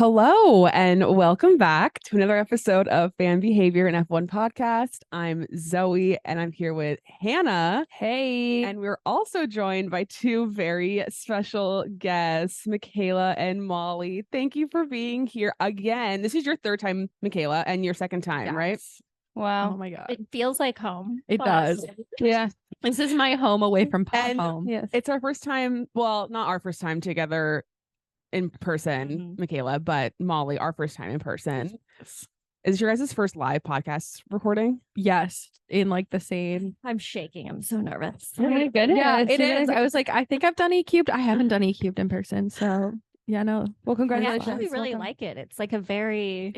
Hello and welcome back to another episode of Fan Behavior and F1 Podcast. I'm Zoe and I'm here with Hannah. Hey. And we're also joined by two very special guests, Mikaela and Molly. Thank you for being here again. This is your third time, Mikaela, and your second time, right? Wow. Oh my God. It feels like home. It does. Yeah. This is my home away from home. Yes. It's our first time, well, not our first time together in person, Mikaela, but Molly, our first time in person. Is your guys' first live podcast recording? Yes. In like the same. I'm shaking. I'm so nervous. Oh my goodness. Yeah, it is. I I was like, I think I've done E-Cubed. I haven't done E-Cubed in person. So yeah, no. Well, I congratulations. actually really Welcome. like it. It's like a very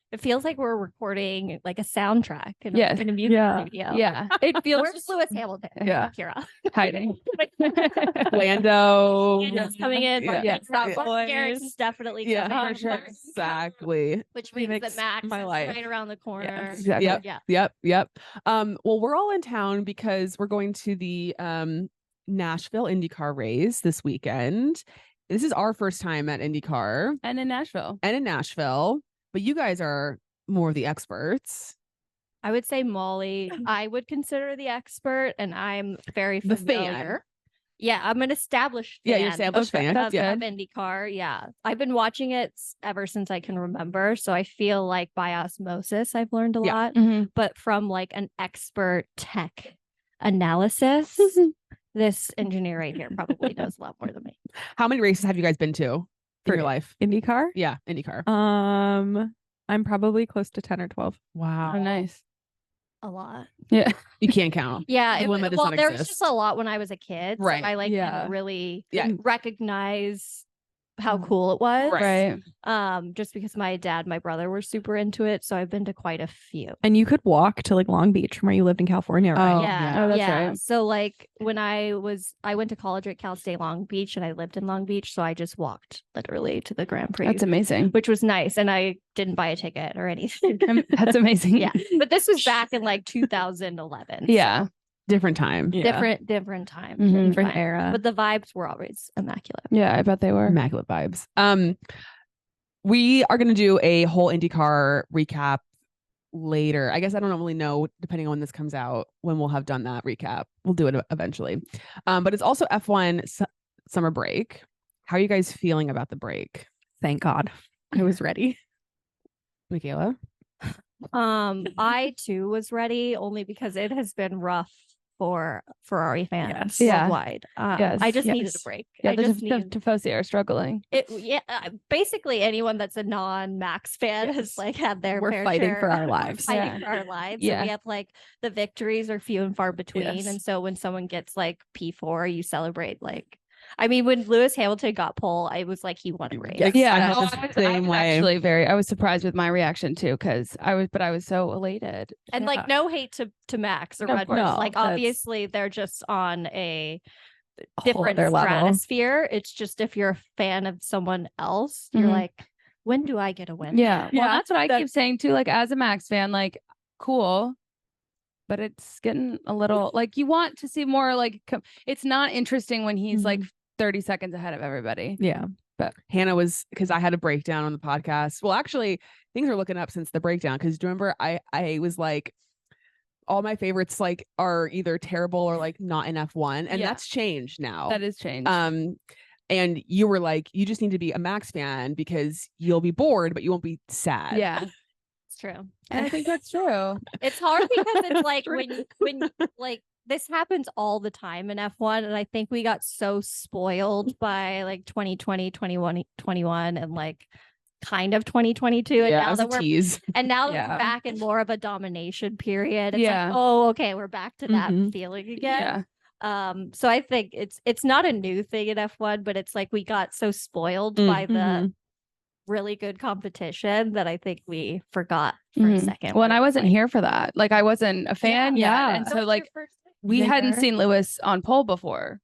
It feels like we're recording like a soundtrack in, Yes. in a music video. Yeah. It feels Where's Lewis Hamilton? Yeah. Kira. hiding. Lando. Andrew's coming in. Yeah. Garrett's is definitely coming. For sure. Exactly. Which means Makes that Max my is life. right around the corner. Exactly. Yep. Well, we're all in town because we're going to the Nashville IndyCar race this weekend. This is our first time at IndyCar And in Nashville. but you guys are more of the experts. I would say Molly, I would consider the expert, and I'm very The familiar. Yeah, I'm an established fan. Yeah, you're established fan. Of That's IndyCar. Yeah, I've been watching it ever since I can remember, so I feel like by osmosis I've learned a lot. Mhm. But from like an expert tech analysis, this engineer right here probably knows a lot more than me. How many races have you guys been to in For your life? IndyCar? Yeah, IndyCar. I'm probably close to 10 or 12. Wow. Oh, nice. A lot. Yeah. You can't count. Yeah, The limit does well, not there was exist. just a lot when I was a kid. Right. So I like Yeah. didn't really Yeah. recognize how cool it was. Right. Just because my dad and my brother were super into it, so I've been to quite a few. And you could walk to like Long Beach from where you lived in California, right? Oh, Yeah, Oh, that's yeah. right. So like when I went to college at Cal State Long Beach, and I lived in Long Beach, so I just walked literally to the Grand Prix, That's amazing. which was nice, and I didn't buy a ticket or anything. That's amazing. Yeah, but this was back in like 2011. Yeah. Different time. Different time, Mhm. Different era. but the vibes were always immaculate. Yeah, I bet they were. Immaculate vibes. We are going to do a whole IndyCar recap later. I guess I don't really know, depending on when this comes out, when we'll have done that recap. We'll do it eventually. But it's also F1 summer break. How are you guys feeling about the break? Thank God. I was ready. Mikaela? I too was ready, only because it has been rough for Ferrari fans Yes. Yeah. worldwide. Yes. I just needed a Yes. break. Yeah, I the just needed Tifosi are struggling. it. Yeah, basically anyone that's a non-Max fan has like had their We're fair fighting share for our of lives. fighting for our lives. Yeah. And we have like the victories are few and far between, Yes. and so when someone gets like P4, you celebrate like. I mean, when Lewis Hamilton got pole, I was like, he won a race. Yes. Yeah, I no, felt the same way. Actually, I was surprised with my reaction too, because I was so elated. And Yeah. like no hate to Max or Of Red Bull. course. Like No, that's- obviously they're just on a whole different other level. stratosphere. It's just if you're a fan of someone else, you're Mhm. like, when do I get a win? Yeah. Well, Yeah, that's what I keep saying too. Like as a Max fan, like cool, but it's getting a little like you want to see more. Like it's not interesting when he's like 30 seconds ahead of everybody. Yeah. But Hannah was, because I had a breakdown on the podcast. Well, actually, things are looking up since the breakdown. Because do you remember I was like, all my favorites like are either terrible or like not in F1, and Yeah. that's changed now. That is changed. And you were like, you just need to be a Max fan because you'll be bored, but you won't be sad. Yeah. It's true. And I think that's true. It's hard because it's like when like this happens all the time in F1, and I think we got so spoiled by like 2020, 21, and like kind of 2022, and Yeah, now it was that a we're tease. and now that Yeah. we're back in more of a domination period, it's Yeah. like, oh, okay, we're back to that Mhm. feeling again. Yeah. So I think it's not a new thing in F1, but it's like we got so spoiled by the really good competition that I think we forgot for a Mhm. second. Well, and what I it was wasn't like. here for that. Like I wasn't a fan yet. Yeah. And That so was your like first time. we hadn't There. seen Lewis on pole before.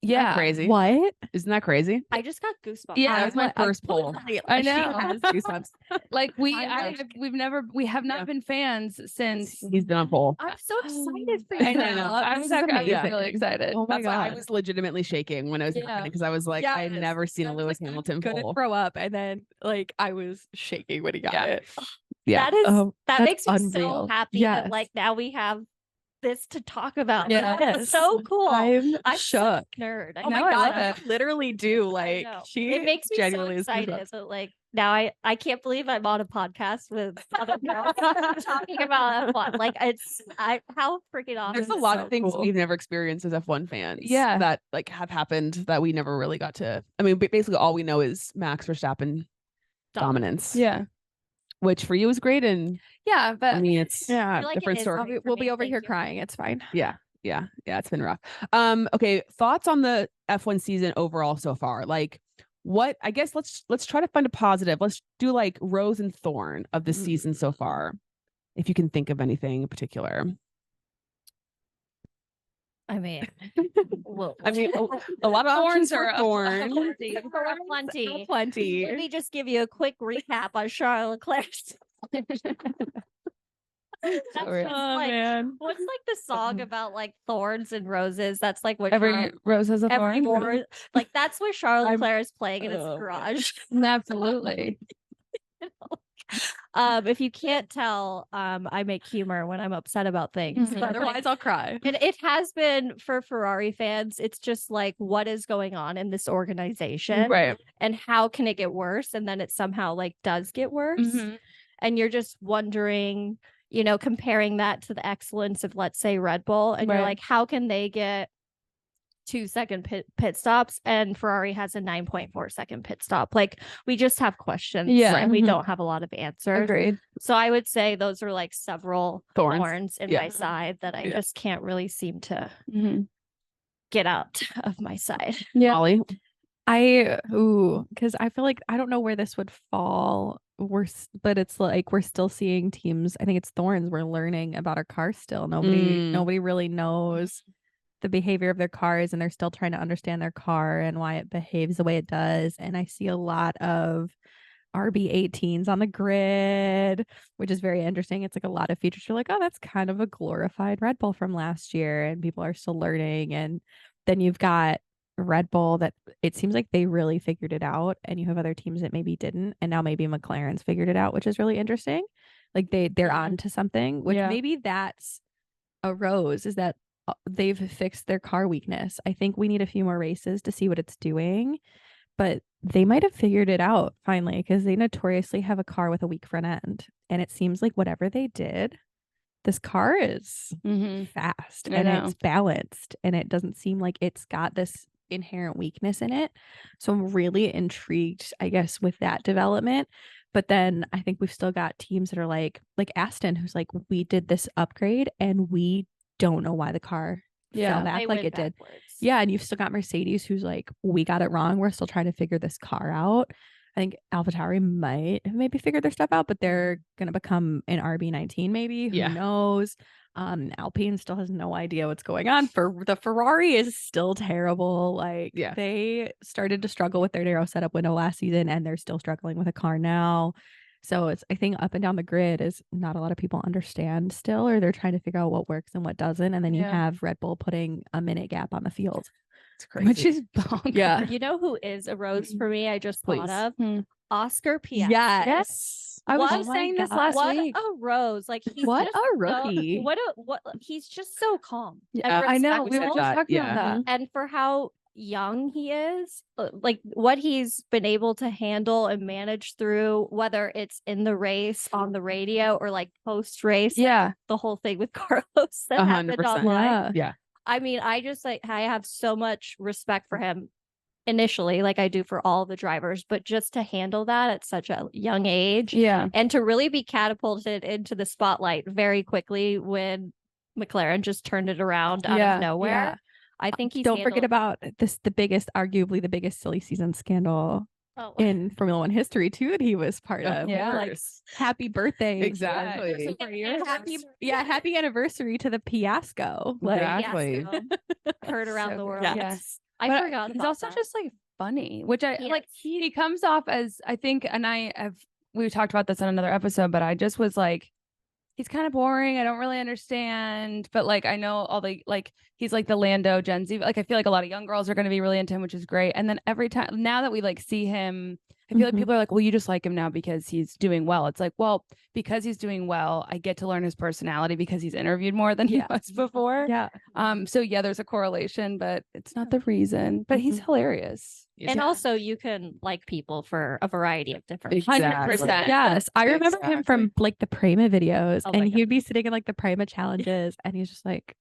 Yeah. Crazy. What? Isn't that crazy? I just got goosebumps. Yeah, That was my first poll. I know. She has goosebumps. Like we have not Yeah. been fans since. He's been on poll. I'm so excited for you. I know. I was really excited. Oh my That's why I god. was legitimately shaking when I was happening because I was like, I had Yes. never seen a I was Lewis like, I'm Hamilton gonna poll. throw up, and then like I was shaking when he got Yeah. it. Yeah. That is that that's makes me so unreal. happy Yes. that like now we have this to talk about. Yeah. It's so cool. I'm I'm shook. such a nerd. Oh my No, I god, love I it. literally do. Like know. she It makes me so genuinely is excited. goosebumps. But like now I can't believe I'm on a podcast with other girls talking about F1. Like how freaking awesome. There's a is lot so of things cool. we've never experienced as F1 fans. Yeah. That like have happened that we never really got to. I mean, basically all we know is Max Verstappen dominance. Yeah. Which for you is great, and Yeah, but I mean it's Yeah, feel like it different is story. great for we'll be me. over Thank here you. crying. It's fine. Yeah, it's been rough. Okay, thoughts on the F1 season overall so far? Like, what? I guess let's try to find a positive. Let's do like rose and thorn of the season so far, if you can think of anything in particular. I mean, well, I mean, a lot of Thorns options for are thorn. plenty. Plenty. Let me just give you a quick recap on Charles Leclerc's. That's Sorry. just Oh like, man. what's like the song about like thorns and roses? That's like what every rose has a every thorn. thorn, like that's what Charles I'm- Leclerc is playing in his Oh. garage. Absolutely. If you can't tell, I make humor when I'm upset about things. Mhm. But Otherwise, like, I'll cry. and it has been for Ferrari fans. It's just like what is going on in this organization, Right. and how can it get worse? And then it somehow like does get worse, Mhm. and you're just wondering, comparing that to the excellence of, let's say, Red Bull, and you're Right. like, how can they get 2-second pit stops and Ferrari has a 9.4-second pit stop? Like, we just have questions, Yeah. and we Mhm. don't have a lot of answers. Agreed. So I would say those are like several Thorns. in Yeah. my side that I Yeah. just can't really seem to Mhm. get out of my side. Yeah. Molly, Because I feel like I don't know where this would fall. But it's like we're still seeing teams. I think it's thorns. We're learning about our cars still. Nobody really knows the behavior of their cars, and they're still trying to understand their car and why it behaves the way it does. And I see a lot of RB18s on the grid, which is very interesting. It's like a lot of features. You're like, oh, that's kind of a glorified Red Bull from last year, and people are still learning. And then you've got Red Bull that it seems like they really figured it out, and you have other teams that maybe didn't, and now maybe McLaren's figured it out, which is really interesting. Like they're on to something, which maybe that's a rose, is that they've fixed their car weakness. I think we need a few more races to see what it's doing, but they might have figured it out finally, because they notoriously have a car with a weak front end, and it seems like whatever they did, this car is fast and it's balanced, and it doesn't seem like it's got this inherent weakness in it. So I'm really intrigued, I guess, with that development. But then I think we've still got teams that are like Aston, who's like, we did this upgrade and we don't know why the car fell back like it did. Yeah, and you've still got Mercedes, who's like, we got it wrong. We're still trying to figure this car out. I think AlphaTauri might have maybe figured their stuff out, but they're going to become an RB19 maybe. Who knows? Alpine still has no idea what's going on. For the Ferrari is still terrible. Like they started to struggle with their narrow setup window last season, and they're still struggling with a car now. So it's, I think, up and down the grid is not a lot of people understand still, or they're trying to figure out what works and what doesn't. And then you have Red Bull putting a minute gap on the field. it's crazy. Which is bonkers. Yeah. You know who is a rose for me? I just thought of Oscar Piastri. Yes. I was What? just saying this God. last What week. a rose! Like he's What just a rookie. what he's just so calm. Yeah, and I know. We were respectful. just talking Yeah. about that. And for how young he is, like what he's been able to handle and manage through, whether it's in the race, on the radio, or like post race, Yeah. the whole thing with Carlos that happened 100%. online. Yeah. I mean, I have so much respect for him initially, like I do for all the drivers, but just to handle that at such a young age, and to really be catapulted into the spotlight very quickly when McLaren just turned it around out of nowhere. Yeah. I think he's Don't forget about this, arguably the biggest silly season scandal in Formula One history too, that he was part of. Like, happy birthday. Exactly. Happy anniversary to the fiasco. Exactly. Heard around the world. Yes. I forgot. He's about also that. just like funny, which I Yes. like. He comes off as, I think, and we talked about this on another episode, but I just was like, he's kind of boring. I don't really understand, but like I know all the like he's like the Lando Gen Z. Like I feel like a lot of young girls are going to be really into him, which is great. And then every time now that we like see him, I feel like people are like, well, you just like him now because he's doing well. It's like, well, because he's doing well, I get to learn his personality because he's interviewed more than he was before. Yeah. So yeah, there's a correlation, but it's not the reason. But he's hilarious. And also, you can like people for a variety of different. Exactly. 100%. Yes, I remember him from like the Prima videos, Oh my and God. he'd be sitting in like the Prima challenges, and he's just like,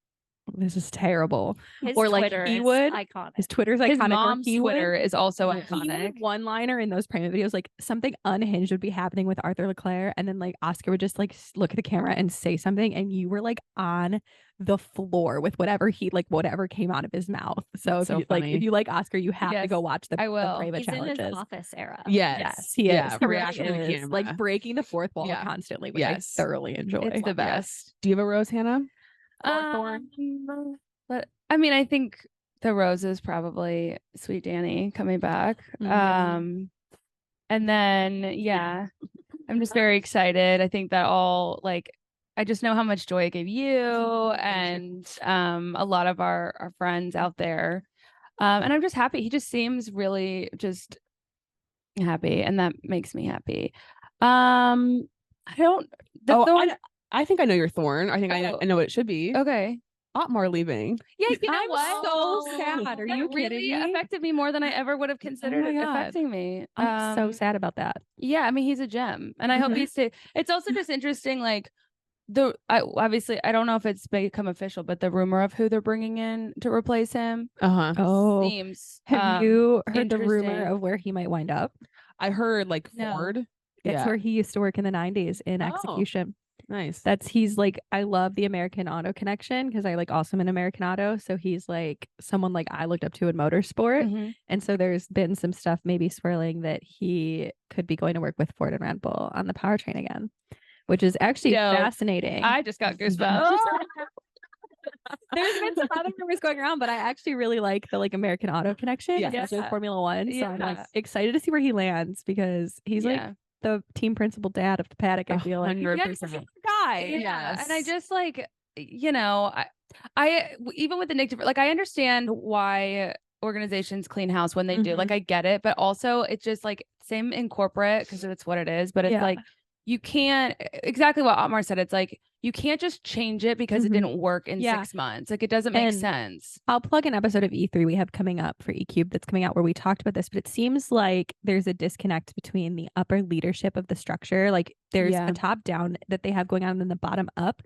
"This is terrible." His Or like Twitter he is would, iconic. his Twitter's His iconic. or mom's he would- Twitter is also he would iconic. one-liner in those Prima videos, like something unhinged would be happening with Arthur Leclerc, and then like Oscar would just like look at the camera and say something, and you were like on the floor with whatever came out of his mouth. So if So you funny. if you like Oscar, you have to Yes, go watch the I will. Prima He's in challenges. his office era. Yes. He is. Yeah. He really Reaction to the is. camera. Like breaking the fourth wall Yeah. constantly, which Yes. I thoroughly enjoy. It's the best. Do you have a rose, Hannah? But I mean, I think the rose is probably Sweet Danny coming back. Mhm. And then yeah, I'm just very excited. I think that all like I just know how much joy it gave you and a lot of our friends out there. And I'm just happy. He just seems really just happy, and that makes me happy. I don't. I think I know your thorn. I think I know what it should be. Okay. Otmar leaving. Yeah, you know I'm what? so sad. Are That you really kidding me? affected me more than I ever would have considered my it God. affecting me. I'm so sad about that. Yeah, I mean, he's a gem, and I hope Mhm. he stays. It's also just interesting, like obviously I don't know if it's become official, but the rumor of who they're bringing in to replace him Oh, seems. have you heard the rumor interesting. of where he might wind up? I heard like No. Ford. That's where he used to work in the 90s in Oh. execution. Nice. He's like, I love the American Auto connection because I like also am in American Auto. So he's like someone like I looked up to in motorsport. Mhm. And so there's been some stuff maybe swirling that he could be going to work with Ford and Red Bull on the powertrain again, which is actually Dope. fascinating. I just got goosebumps. There's been some other rumors going around, but I actually really like the like American Auto connection, Yeah. especially with Formula One. So I'm like Yeah. excited to see where he lands because he's like Yeah. the team principal dad of the paddock. I feel like 100%. guy. Yeah, and I just like, I even with the Nick, like I understand why organizations clean house when they do. Like I get it, but also it's just like same in corporate because it's what it is. But it's like you can't exactly what Otmar said. It's like you can't just change it because it didn't work in 6 months. Like it doesn't make sense. I'll plug an episode of E3 we have coming up for eCube that's coming out where we talked about this, but it seems like there's a disconnect between the upper leadership of the structure. Like there's a top down that they have going on and then the bottom up.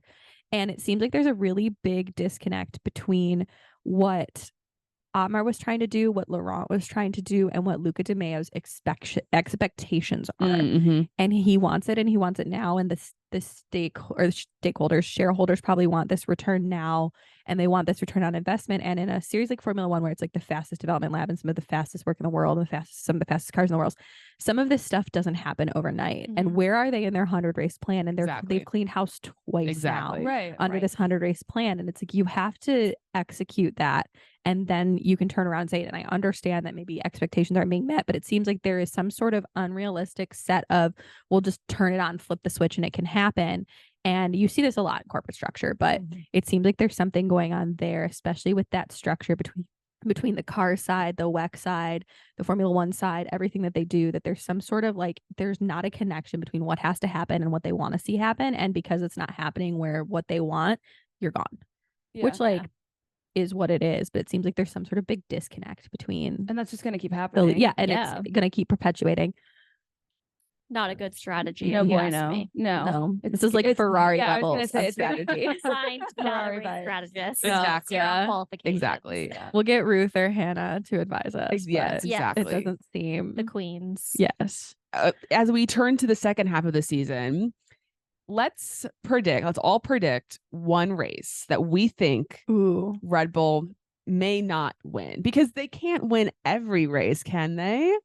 And it seems like there's a really big disconnect between what Otmar was trying to do, what Laurent was trying to do, and what Luca De Meo's expectations are. And he wants it, and he wants it now. And the stakeholders, shareholders probably want this return now, and they want this return on investment. And in a series like Formula One, where it's like the fastest development lab and some of the fastest work in the world, and some of the fastest cars in the world, some of this stuff doesn't happen overnight. And where are they in their 100 race plan? And they've cleaned house twice now under this 100 race plan. And it's like you have to execute that. And then you can turn around and say it. And I understand that maybe expectations aren't being met, but it seems like there is some sort of unrealistic set of, we'll just turn it on, flip the switch, and it can happen. And you see this a lot in corporate structure, but it seems like there's something going on there, especially with that structure between the car side, the WEC side, the Formula One side, everything that they do, that there's some sort of like, there's not a connection between what has to happen and what they want to see happen. And because it's not happening where what they want, you're gone, which is what it is. But it seems like there's some sort of big disconnect between. And that's just going to keep happening. It's going to keep perpetuating. Not a good strategy. No if you bueno. ask me. No. This is like Ferrari I was levels gonna say of it's strategy. Assigned Ferrari battery strategist. Exactly. Qualifications. Exactly. We'll get Ruth or Hannah to advise us. Yes, but exactly. It doesn't seem The queens. Yes. As we turn to the second half of the season, let's all predict one race that we think Red Bull may not win, because they can't win every race, can they?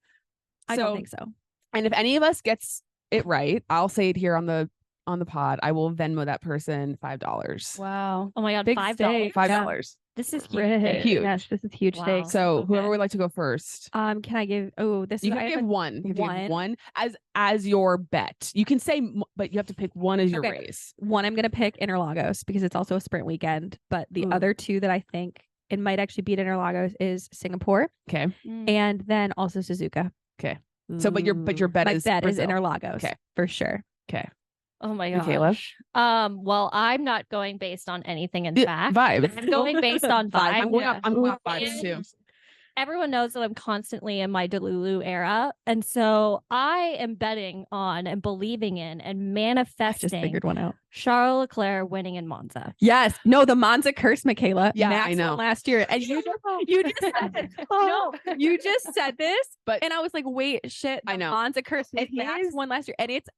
I don't think so. And if any of us gets it right, I'll say it here on the pod. I will Venmo that person $5. Wow. Oh my God. Big $5. stake. $5. This is Huge. Huge. Yes, this is huge Wow. stakes. So Okay. whoever would like to go first. Can I give? Oh, this You is can I have give a- one. You have to give one? one as your bet. You can say, but you have to pick one as your Okay. race. one. I'm gonna pick Interlagos because it's also a sprint weekend. But the Ooh. other two that I think it might actually beat Interlagos is Singapore Okay. and then also Suzuka. So, but your bet My is bet is Brazil. Interlagos. Okay. For sure. Okay. Oh my Mikaela? gosh. Well, I'm not going based on anything in The fact. vibe. I'm going based on vibe. I'm going Yeah. up. I'm going up vibes too. And everyone knows that I'm constantly in my Delulu era. And so I am betting on and believing in and I just manifesting figured one out. Charles Leclerc winning in Monza. Yes. No, the Monza curse, Mikaela. Yeah, Max I know. won last year. And you just said this. No, you just said this. But And I was like, wait, shit. I The know. Monza curse. It Max is- won last year. And it's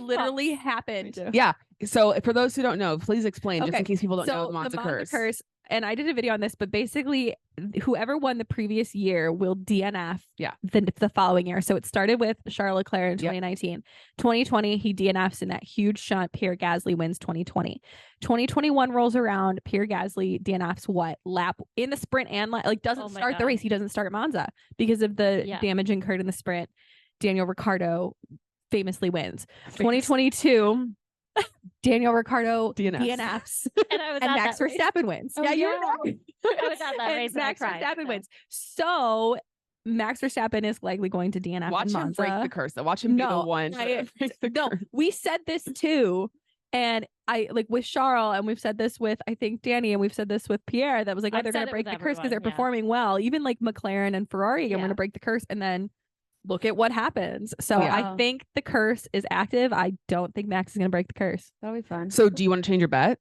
literally happened. Yeah. So for those who don't know, please explain just Okay, in case people don't know So the Monza curse. curse, and I did a video on this, but basically whoever won the previous year will DNF the following year. So it started with Charles Leclerc in 2019. 2020, he DNFs in that huge shunt. Pierre Gasly wins 2020. 2021 rolls around. Pierre Gasly DNFs what? Lap in the sprint and doesn't Oh my start the God. race. He doesn't start Monza because of the damage incurred in the sprint. Daniel Ricciardo famously wins. 2022, Daniel Ricciardo DNFs. And I was And at Max that race. Verstappen wins. Oh, yeah, you yeah. know. I was at that And race and I Max cried, Verstappen so. wins. So Max Verstappen is likely going to DNF Watch in him Monza. break the curse. Though. Watch him be the No, one. I- break the No, curse. we said this too. And I with Charles, and we've said this with I think Danny, and we've said this with Pierre. That was like, oh, I've they're said gonna it break with the curse because they're everyone, yeah. performing well. Even like McLaren and Ferrari, I'm Yeah. gonna break the curse, and then look at what happens. So Yeah. I think the curse is active. I don't think Max is gonna break the curse. That'll be fun. So do you want to change your bet?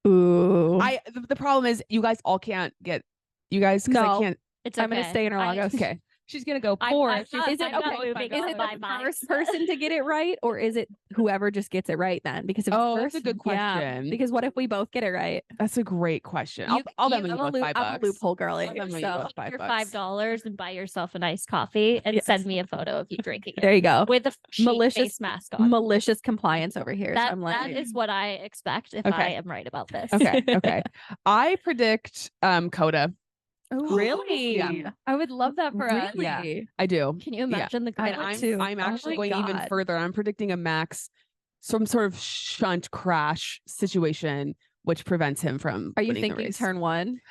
Ooh, The problem is you guys all can't get you guys because I No. can't. It's I'm gonna okay. stay in Interlagos. Okay. She's gonna go I'm- poor. I'm not- Is it I'm not okay? moving Is on it my the mind. first person to get it right, or is it whoever just gets it right then? Because if Oh, it's that's a first, good question. because what if we both get it right? That's a great question. I'll bet you both $5. I'm a loophole girly. I'll bet you So both Your $5. $5 and buy yourself a nice coffee and Yes. send me a photo of you drinking it there you go. with a sheet Malicious- face mask on. Malicious compliance over here. So That, I'm like, that is what I expect if Okay. I am right about this. Okay. Okay. I predict Coda. really? Yeah. I would love that for us. Really? Yeah. I do. Can you imagine the And growth? too. I'm Oh actually my going even God. further. I'm predicting a Max some sort of shunt crash situation which prevents him from Are you winning the thinking race. turn one?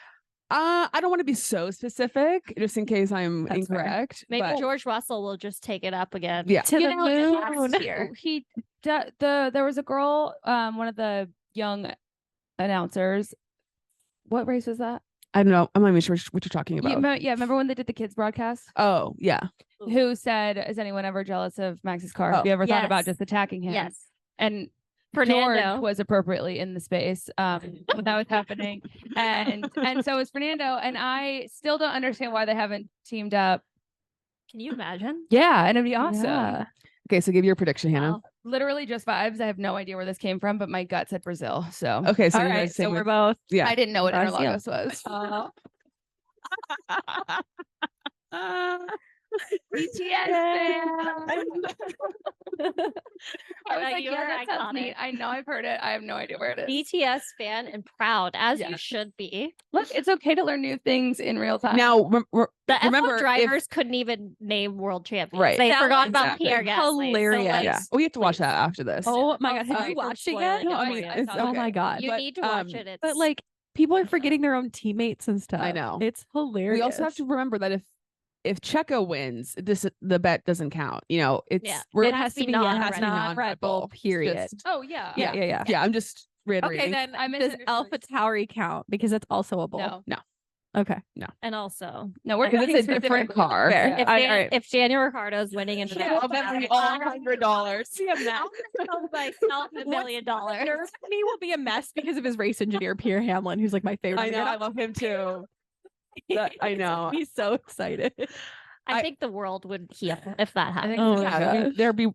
I don't want to be so specific just in case I'm That's fair. incorrect. Maybe but George Russell will just take it up again. yeah. To You the know, moon. last year. There was a girl, one of the young announcers. What race was that? I don't know. I'm not even sure what you're talking about. Remember when they did the kids broadcast? Oh, yeah. Who said, "Is anyone ever jealous of Max's car? Oh, Have you ever thought about yes. just attacking him?" Yes. And Fernando. George was appropriately in the space when that was happening, and so was Fernando. And I still don't understand why they haven't teamed up. Can you imagine? Yeah, and it'd be awesome. Yeah. Okay, so give your prediction, Hannah. Wow. Literally just vibes. I have no idea where this came from, but my gut said Brazil. So Okay, so All you're right. guys saying So we're with- both. yeah. I didn't know what Brazil. Interlagos was. I was Like, like, you yeah, were that sounds neat. iconic. I know I've heard it. I have no idea where it is. BTS fan and proud, as you Yes. should be. Look, it's okay to learn new things in real time. Now, The remember, F1 if- drivers couldn't even name world champions. Right. They That forgot was about exactly Pierre Gasly. So, hilarious. like, yeah, we have to watch that after this. Oh my God. sorry Have you for watched it spoiling yet? it No, I for mean, you. it's Oh okay. my God. You But, need to watch it. It's But like people are forgetting their own teammates and stuff. I know. It's hilarious. We also have to remember that if Checo wins, the bet doesn't count. You know, it's Yeah. we're- It has to be yeah, it non-Red has to be Bull. non-Red Bull, period. Just- Oh yeah. yeah, yeah, yeah. yeah, I'm just reiterating. Okay, then I does misunderstood. Alpha Tauri count because it's also a bull? No. Okay. and also No, we're Because it's talking a different car. Fair. Yeah. if Daniel Ricciardo's winning into Yeah, I'll bet we all $100. See him now. Myself $1 million. Nerve me will be a mess because of his race engineer Pierre Hamlin, who's like my favorite. I know, I love him too. I know. He's so excited. I think the world would heal if that happened. think Oh my Yeah, I mean, gosh. there'd be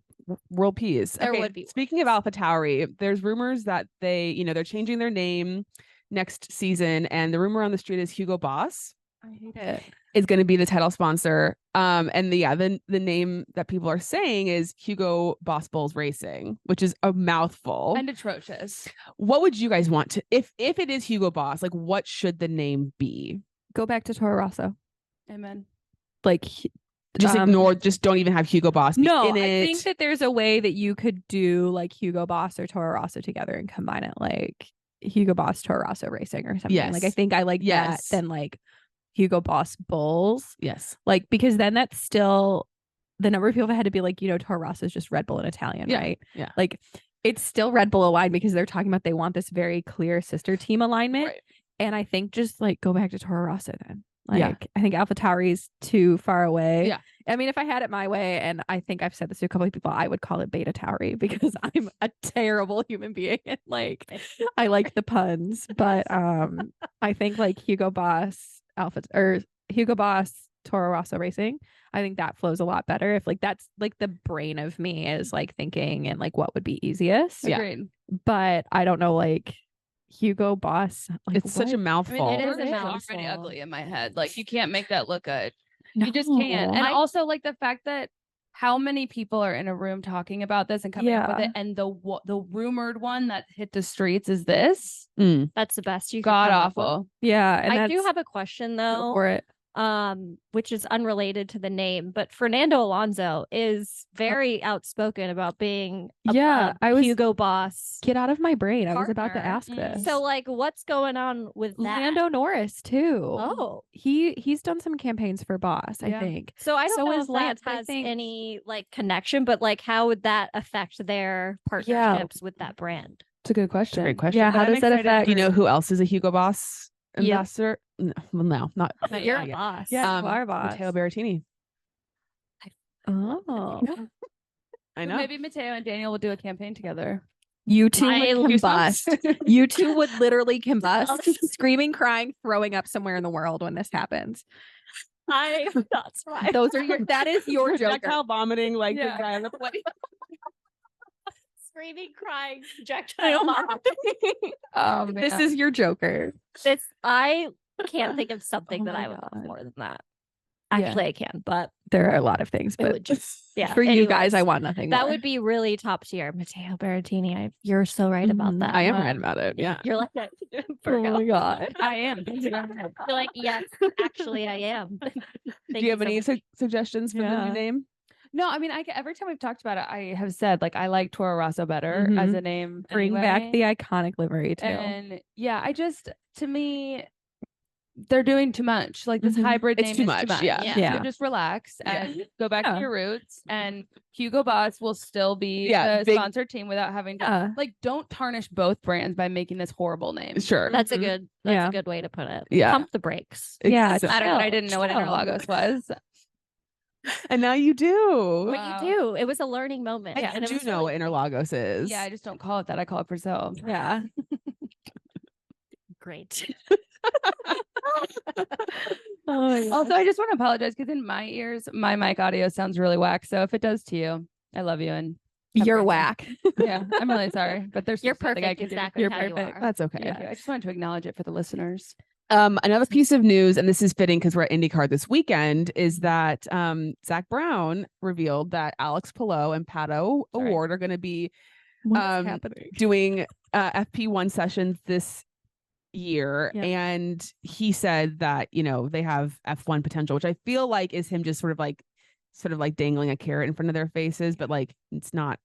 world peace. There Okay, would be. Speaking of AlphaTauri, there's rumors that they're changing their name next season, and the rumor on the street is Hugo Boss. I hate it. is going to be the title sponsor. And the name that people are saying is Hugo Boss Bulls Racing, which is a mouthful and atrocious. What would you guys want to, if it is Hugo Boss, like what should the name be? Go back to Toro Rosso. Amen. Like just ignore, just don't even have Hugo Boss in it. I think that there's a way that you could do like Hugo Boss or Toro Rosso together and combine it, like Hugo Boss Toro Rosso Racing or something. Yes. Like I think I like that than like Hugo Boss Bulls. Yes. Like because then that's still the number of people that had to be like, Toro Rosso is just Red Bull in Italian, right? Yeah. Like it's still Red Bull aligned because they're talking about they want this very clear sister team alignment. Right. And I think just like go back to Toro Rosso then. Like I think AlphaTauri's too far away. Yeah. I mean, if I had it my way, and I think I've said this to a couple of people, I would call it Beta Tauri because I'm a terrible human being and like I like the puns. But I think like Hugo Boss Toro Rosso Racing, I think that flows a lot better. If like that's like the brain of me is like thinking and like what would be easiest. Yeah. Agreed. But I don't know, like Hugo Boss. Like, It's such a mouthful. I mean, it is a It's mouthful. already ugly in my head. Like you can't make that look good. No. You just can't. And also like the fact that how many people are in a room talking about this and coming up with it, and the rumored one that hit the streets is this. That's the best you God could come up with. awful. Yeah. And I do have a question though. for it. Which is unrelated to the name, but Fernando Alonso is very outspoken about being I was Hugo Boss. Get out of my brain. I was about to Partner. ask this. So like what's going on with that? Lando Norris too. Oh. He's done some campaigns for Boss, I Yeah. think. So I don't So know is if Lance, that I has think. any like connection, but like how would that affect their partnerships with that brand? It's a good question. Great question. Yeah, But how I'm does that excited affect? Do you know who else is a Hugo Boss Yep. ambassador? No, well, no, not You're a yet. boss. Yeah, you are Boss. Matteo Berrettini. Oh, I know. Maybe Mateo and Daniel will do a campaign together. you two I would lose combust. You two would literally combust, screaming, crying, throwing up somewhere in the world when this happens. That's right. Those are your. That is your Joker. Projectile vomiting like Yeah. the guy on the plane. Screaming, crying, projectile vomiting. This is your Joker. I can't think of something Oh that my I would love God. more than that. Yeah. Actually, I can, but There are a lot of things, it but would just for you guys, I anyways, want nothing that more. would be really top tier. Matteo Berrettini, you're so right about Mhm. that. I am right about it. Yeah. You're like that. Oh Virgo. my God. I am. You're like, yes, actually, I am. Do you have any suggestions for the Yeah. new name? No, I mean, every time we've talked about it, I have said like I like Toro Rosso better as a name. Bring back anyway. the iconic livery too. And yeah, to me, they're doing too much. Like this hybrid It's name too is much, too much. yeah. Yeah. So just relax and go back Yeah. to your roots. And Hugo Boss will still be the big- sponsor team without having to Yeah. like don't tarnish both brands by making this horrible name. Sure. That's a Mhm. good. Yeah. That's a good way to put it. Yeah. Pump the brakes. Yeah, Exactly. I didn't know what Chill. Interlagos was. And now you do. What Wow. you do? It was a learning moment. I and it do was know what really- Interlagos is. Yeah, I just don't call it that. I call it Brazil. Yeah. Great. Oh, yeah. Also, I just want to apologize because in my ears, my mic audio sounds really whack. So if it does to you, I love you and have a You're great day. whack. Yeah, I'm really sorry, but there's You're just nothing I perfect can do. exactly You're how perfect. you are. That's okay. Thank you. I just wanted to acknowledge it for the listeners. Another piece of news, and this is fitting because we're at IndyCar this weekend, is that Zach Brown revealed that Alex Palou and Pato Sorry. Award are going to be What's happening? Doing FP1 sessions this year. Yeah. And he said that, they have F1 potential, which I feel like is him just sort of like dangling a carrot in front of their faces, but like it's not.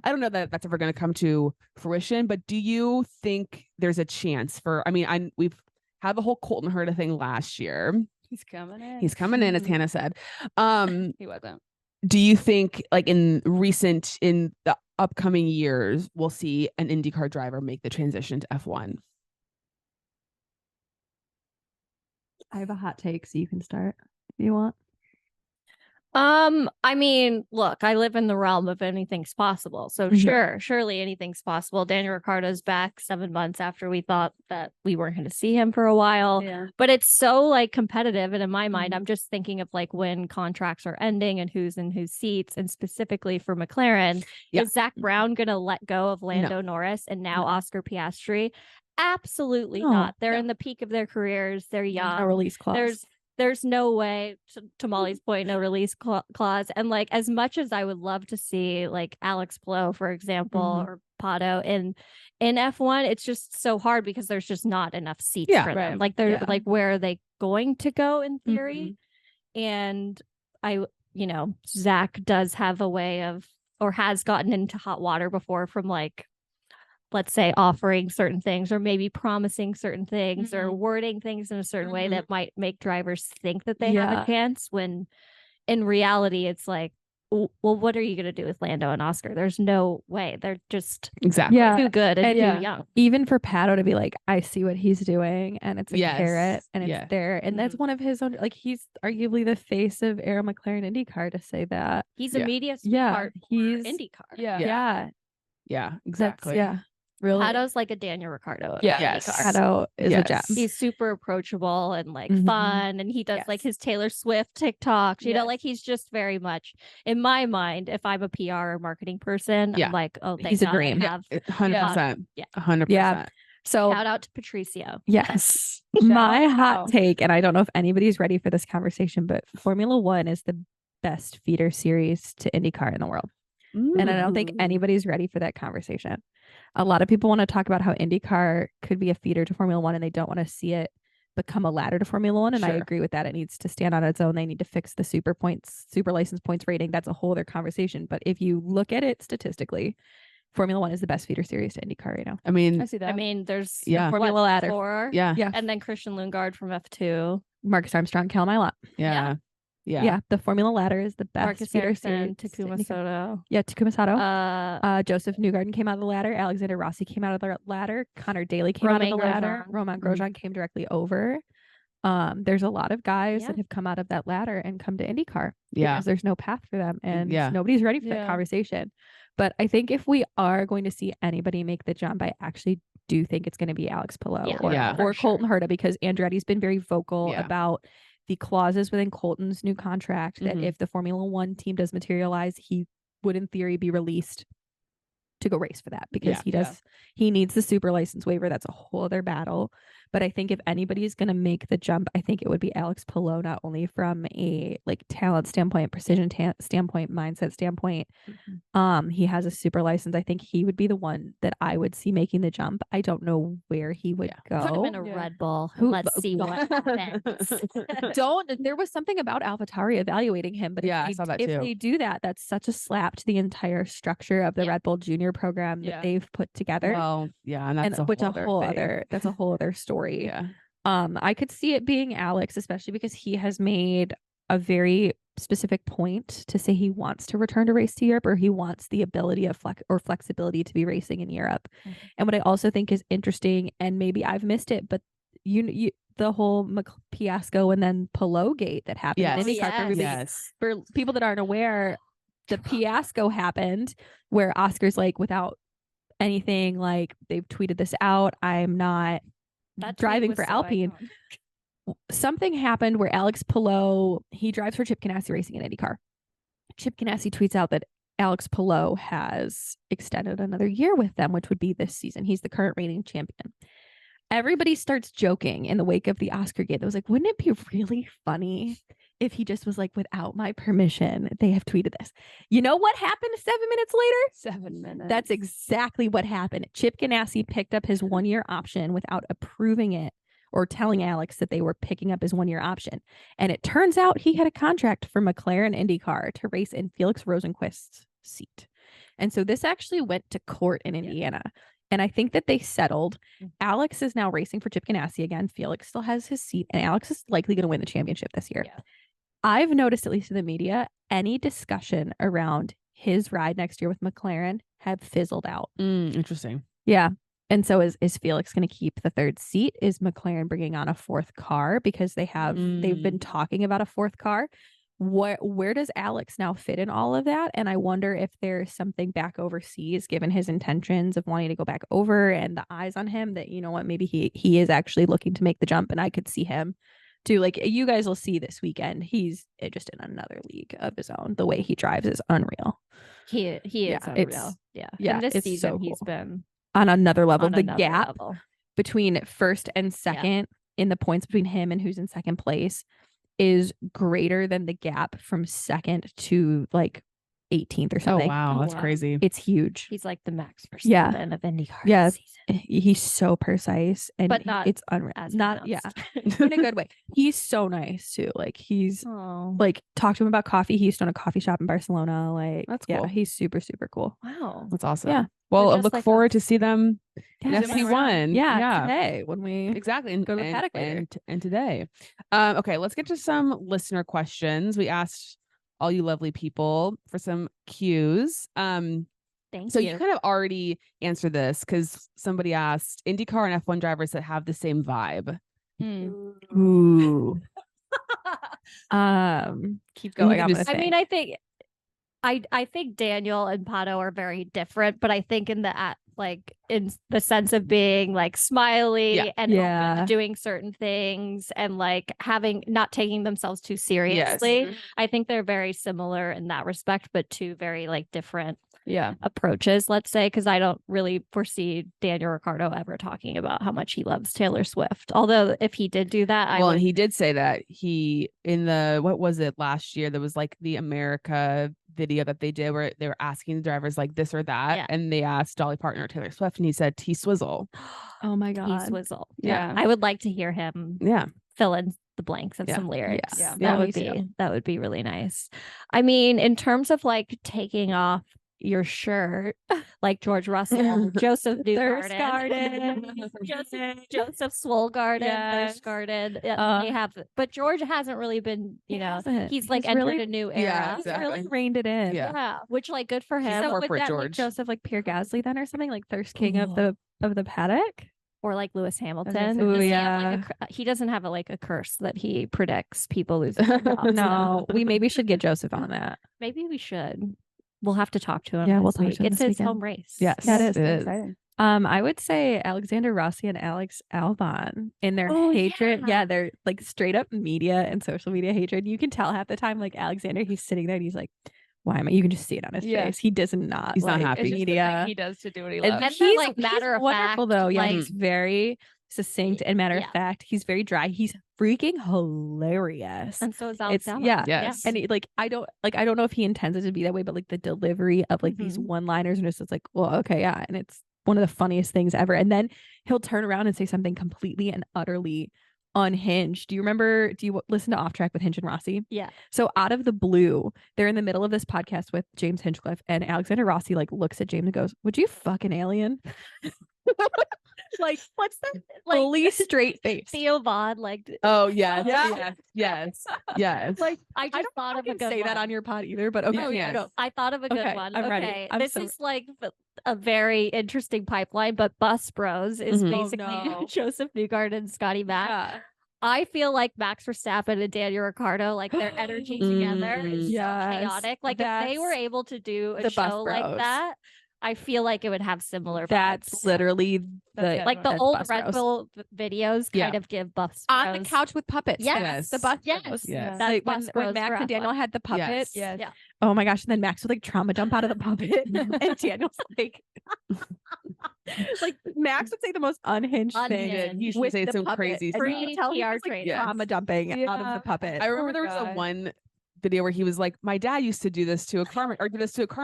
I don't know that that's ever going to come to fruition, but do you think there's a chance for, we've had the whole Colton Herta thing last year. He's coming in. He's coming in, as Hannah said. He wasn't. Do you think like in the upcoming years, we'll see an IndyCar driver make the transition to F1? I have a hot take, so you can start if you want. I mean, look, I live in the realm of anything's possible. So surely anything's possible. Daniel Ricciardo's back 7 months after we thought that we weren't going to see him for a while. Yeah. But it's so like competitive. And in my mind, I'm just thinking of like when contracts are ending and who's in whose seats. And specifically for McLaren, Yeah. is Zach Brown going to let go of Lando Norris and now Oscar Piastri? Absolutely No, not. They're no. in the peak of their careers. They're young. No release clause. There's no way, to Molly's point, no release clause. And like, as much as I would love to see like Alex Palou, for example, or Pato in F1, it's just so hard because there's just not enough seats for them. Like they're like, where are they going to go in theory? And Zach does have a way of, or has gotten into hot water before from like, let's say, offering certain things or maybe promising certain things or wording things in a certain way that might make drivers think that they have a chance, when in reality it's like, well, what are you going to do with Lando and Oscar? There's no way. They're just too good and too young. Even for Pato to be like, I see what he's doing, and it's a carrot, and it's there, and that's one of his own. Like, he's arguably the face of Arrow McLaren IndyCar to say that. He's a media part for IndyCar. Yeah, exactly. Really, Pato's like a Daniel Ricciardo. Pato is a gem. He's super approachable and like fun, and he does like his Taylor Swift TikToks. You know, like he's just very much, in my mind, if I'm a PR or marketing person, I'm like, oh, he's a dream. 100%. 100%. Yeah. So shout out to Patricio. Yes. My hot take, and I don't know if anybody's ready for this conversation, but Formula One is the best feeder series to IndyCar in the world. And I don't think anybody's ready for that conversation. A lot of people want to talk about how IndyCar could be a feeder to Formula One, and they don't want to see it become a ladder to Formula One. And I agree with that. It needs to stand on its own. They need to fix the super license points rating. That's a whole other conversation. But if you look at it statistically, Formula One is the best feeder series to IndyCar right now. I mean, I see that. I mean, there's Formula Ladder. 4, and then Christian Lundgaard from F2, Marcus Armstrong, Cal Milot. Yeah, the Formula Ladder is the best Marcus feeder Ericsson, series. Takuma Sato. Yeah, Takuma Sato. Joseph Newgarden came out of the ladder. Alexander Rossi came out of the ladder. Connor Daly came out of the ladder. Romain Grosjean came directly over. There's a lot of guys that have come out of that ladder and come to IndyCar because there's no path for them, and nobody's ready for that conversation. But I think if we are going to see anybody make the jump, I actually do think it's going to be Alex Palou or Colton Herta, because Andretti's been very vocal about the clauses within Colton's new contract that if the Formula One team does materialize, he would in theory be released to go race for that, because he needs the super license waiver. That's a whole other battle. But I think if anybody is going to make the jump, I think it would be Alex Palou, not only from a like talent standpoint, precision standpoint, mindset standpoint. He has a super license. I think he would be the one that I would see making the jump. I don't know where he would go. Put him in a Red Bull. Let's see what happens. There was something about AlphaTauri evaluating him, but I saw that too. If they do that, that's such a slap to the entire structure of the Red Bull Junior program that they've put together. Well, and that's that's a whole other story. I could see it being Alex, especially because he has made a very specific point to say he wants to return to race to Europe, or he wants the ability of flexibility to be racing in Europe. And what I also think is interesting, and maybe I've missed it, but you the whole fiasco and then Palou gate that happened in IndyCar. For people that aren't aware, the fiasco happened where Oscar's like, without anything, like, they've tweeted this out, I'm not driving for Alpine. Something happened where Alex Palou, he drives for Chip Ganassi Racing in IndyCar. Chip Ganassi tweets out that Alex Palou has extended another year with them, which would be this season. He's the current reigning champion. Everybody starts joking in the wake of the Oscar gate. That was like, wouldn't it be really funny if he just was like, without my permission, they have tweeted this? You know what happened 7 minutes later? 7 minutes. That's exactly what happened. Chip Ganassi picked up his 1 year option without approving it or telling Alex that they were picking up his 1 year option. And it turns out he had a contract for McLaren IndyCar to race in Felix Rosenqvist's seat. And so this actually went to court in Indiana. And I think that they settled. Alex is now racing for Chip Ganassi again. Felix still has his seat, and Alex is likely going to win the championship this year. I've noticed, at least in the media, any discussion around his ride next year with McLaren have fizzled out. Interesting. Yeah. And so is Felix going to keep the third seat? Is McLaren bringing on a fourth car? Because they've been talking about a fourth car. Where does Alex now fit in all of that? And I wonder if there's something back overseas, given his intentions of wanting to go back over and the eyes on him, that, you know what, maybe he is actually looking to make the jump. And I could see him do, like, you guys will see this weekend, he's just in another league of his own. The way he drives is unreal. He is unreal. Yeah. And this it's season so cool. he's been on another level. On the another gap level. between first and second in the points between him and who's in second place is greater than the gap from second to like 18th or something. Oh wow, that's crazy. It's huge. He's like the Max Verstappen of IndyCar. Yeah, this he's so precise, and But not it's unreal. as Not pronounced. in a good way. He's so nice too. Like he's like talk to him about coffee. He used to own a coffee shop in Barcelona. Like That's yeah, cool. he's super cool. Wow. That's awesome. Yeah. Well, I just look like forward us. to see them in Yes. FC1. Yeah, today when we Exactly. And go to the paddock later. and today. Okay, let's get to some listener questions. We asked all you lovely people for some cues. Thank So you. you kind of already answered this because somebody asked IndyCar and F1 drivers that have the same vibe. Ooh. Keep going. can I'm just- gonna I say. mean, I think Daniel and Pato are very different, but I think in the sense of being like smiley and open to doing certain things and like not taking themselves too seriously. I think they're very similar in that respect, but two very like different approaches, let's say, because I don't really foresee Daniel Ricciardo ever talking about how much he loves Taylor Swift. Although if he did do that, and he did say that in the what was it last year, there was like the America video that they did where they were asking the drivers like this or that, and they asked Dolly Parton or Taylor Swift, and he said T-Swizzle. Oh my god, T-Swizzle. Yeah, I would like to hear him fill in the blanks of some lyrics. That would be really nice. I mean, in terms of like taking off your shirt like George Russell, Joseph Newgarden, Joseph Swolegarden, Thirst Garden. They have, but George hasn't really been, he's like entered a new era. Yeah, He's really reined it in. Yeah, which like good for him. So would that George. make Joseph like Pierre Gasly then or something, like Thirst King of the paddock? Or like Lewis Hamilton. Ooh, yeah. He doesn't have a curse that he predicts people losing their jobs. No, we maybe should get Joseph on that. Maybe we should. We'll have to talk to him. Yeah, we'll this talk week. to him It's this his weekend. home race. Yes, that is. it is. Exciting. I would say Alexander Rossi and Alex Albon in their hatred. Yeah, they're like straight up media and social media hatred. You can tell half the time, like Alexander, he's sitting there and he's like, why am I? You can just see it on his face. He does not. He's not like, happy. Media. He does to do what he And loves. he's like matter of wonderful fact, though. Yeah, like, he's very succinct and matter of fact. He's very dry. He's freaking hilarious. And so is Alex Albon. Yes. And he, I don't know if he intends it to be that way, but like the delivery of like these one-liners and it's like, well, okay, yeah, and it's one of the funniest things ever. And then he'll turn around and say something completely and utterly unhinged. Do you listen to Off Track with Hinch and Rossi? Yeah. So out of the blue, they're in the middle of this podcast with James Hinchcliffe, and Alexander Rossi like looks at James and goes, "Would you fucking alien?" Like, what's that? Like, Fully straight face. Theo Vaughn, like, Oh yes, yes. like I just don't thought of a good say that one. on your pod either, but okay. Oh, yes. No. I thought of a good Okay, one. I'm ready. Okay, I'm this so- is like a very interesting pipeline, but Bus Bros is Mhm. basically no. Joseph Newgarden and Scotty Mack. Yeah. I feel like Max Verstappen and Daniel Ricciardo, like their energy together is so Yes, chaotic. Like if they were that's able to do a the Bus show like Bros. that, I feel like it would have similar That's vibes. literally That's Like the that's old Bus Red Bros. Bull videos kind of give Bus On the Bros. couch with puppets. Yes. The Bus Yes. Bros. Yes. That's Like Bus when Bros Max for and Daniel F1. Yes. had the puppets. Yeah. Oh my gosh. And then Max would like trauma jump out of the puppet. And Daniel's like Max would say the most unhinged thing. Unhinged. He used to with say the some puppet. crazy And stuff. you could tell he Free was, PR like, training. trauma dumping out of the puppet. I remember there was guy. a one video where he was like, "My dad used to do this to a car